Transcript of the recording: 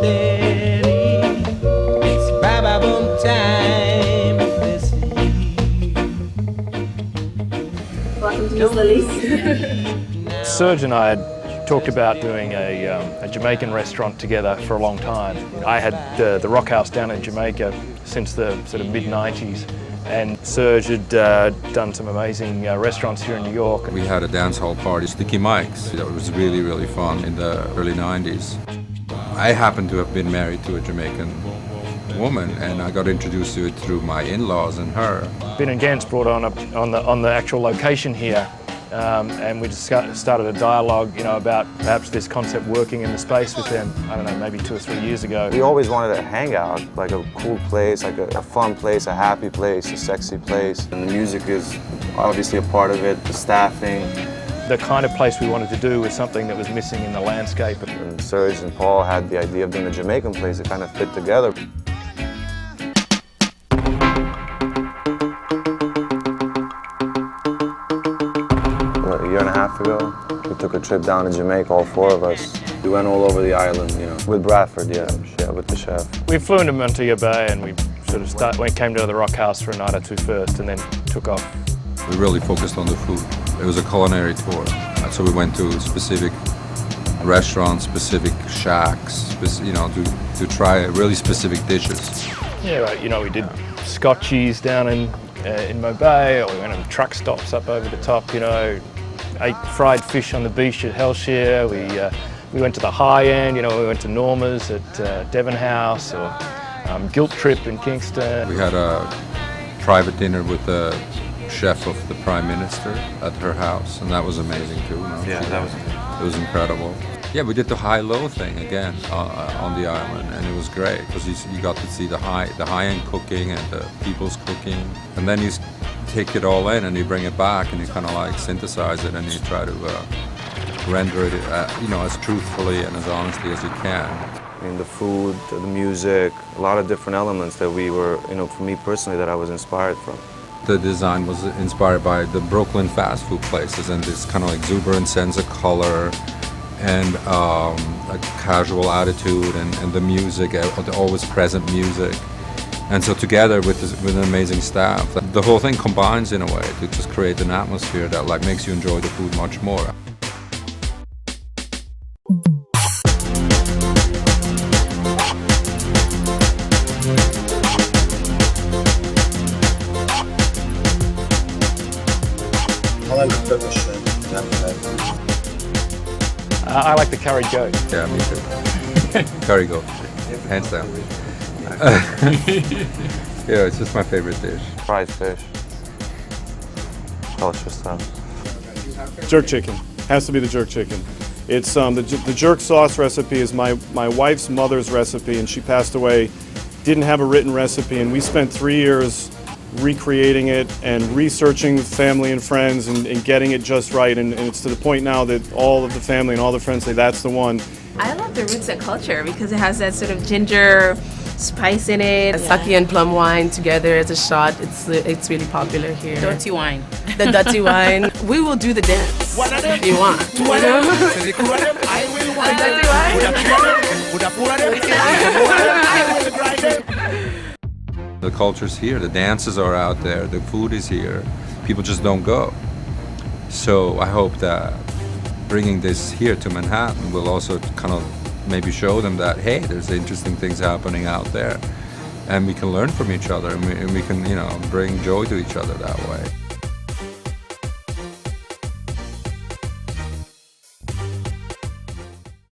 steady. It's baba boom time. Welcome to Miss Lily's. Serge and I had talked about doing a Jamaican restaurant together for a long time. I had the Rockhouse down in Jamaica since the sort of mid-90s, and Serge had done some amazing restaurants here in New York. We had a dancehall party, Sticky Mike's. That was really, really fun in the early 90s. I happened to have been married to a Jamaican woman, and I got introduced to it through my in-laws and her. Binn and Genc brought on the actual location here. And we just started a dialogue, about perhaps this concept working in the space with them, I don't know, maybe 2 or 3 years ago. We always wanted a hangout, like a cool place, like a fun place, a happy place, a sexy place. And the music is obviously a part of it, the staffing. The kind of place we wanted to do was something that was missing in the landscape. And Serge and Paul had the idea of doing a Jamaican place that kind of fit together. A year and a half ago, we took a trip down to Jamaica, all 4 of us. We went all over the island, with Bradford, yeah, with the chef. We flew into Martei Bay and we sort of came to the Rockhouse for a night or two first and then took off. We really focused on the food. It was a culinary tour. So we went to specific restaurants, specific shacks, to try really specific dishes. Yeah, we did Scotchies down in Martei, or we went on truck stops up over the top, ate fried fish on the beach at Hellshire. We went to the high end, we went to Norma's at Devon House, or Guilt Trip in Kingston. We had a private dinner with the chef of the Prime Minister at her house, and that was amazing too. Yeah, that was amazing. It was incredible. Yeah, we did the high-low thing again on the island, and it was great because you got to see the high-end cooking and the people's cooking, and then you take it all in and you bring it back and you kind of like synthesize it and you try to render it, as truthfully and as honestly as you can. I mean, the food, the music, a lot of different elements that we were, for me personally, that I was inspired from. The design was inspired by the Brooklyn fast food places and this kind of exuberant sense of color and a casual attitude and the music, the always present music. And so together with an amazing staff, the whole thing combines in a way to just create an atmosphere that makes you enjoy the food much more. I like the curry goat. Yeah, me too. Curry goat, hands down. Yeah, it's just my favorite dish. Fried fish. Kosher stuff. Jerk chicken. Has to be the jerk chicken. It's the jerk sauce recipe is my wife's mother's recipe, and she passed away. Didn't have a written recipe, and we spent 3 years recreating it and researching with family and friends and getting it just right. And it's to the point now that all of the family and all the friends say that's the one. I love the roots and culture because it has that sort of ginger spice in it. Sake and plum wine together as a shot. It's really popular here. Dirty wine. The dirty wine. We will do the dance if you want. The dirty wine. The culture's here, the dances are out there, the food is here. People just don't go. So I hope that bringing this here to Manhattan will also kind of maybe show them that, hey, there's interesting things happening out there. And we can learn from each other and we can, bring joy to each other that way.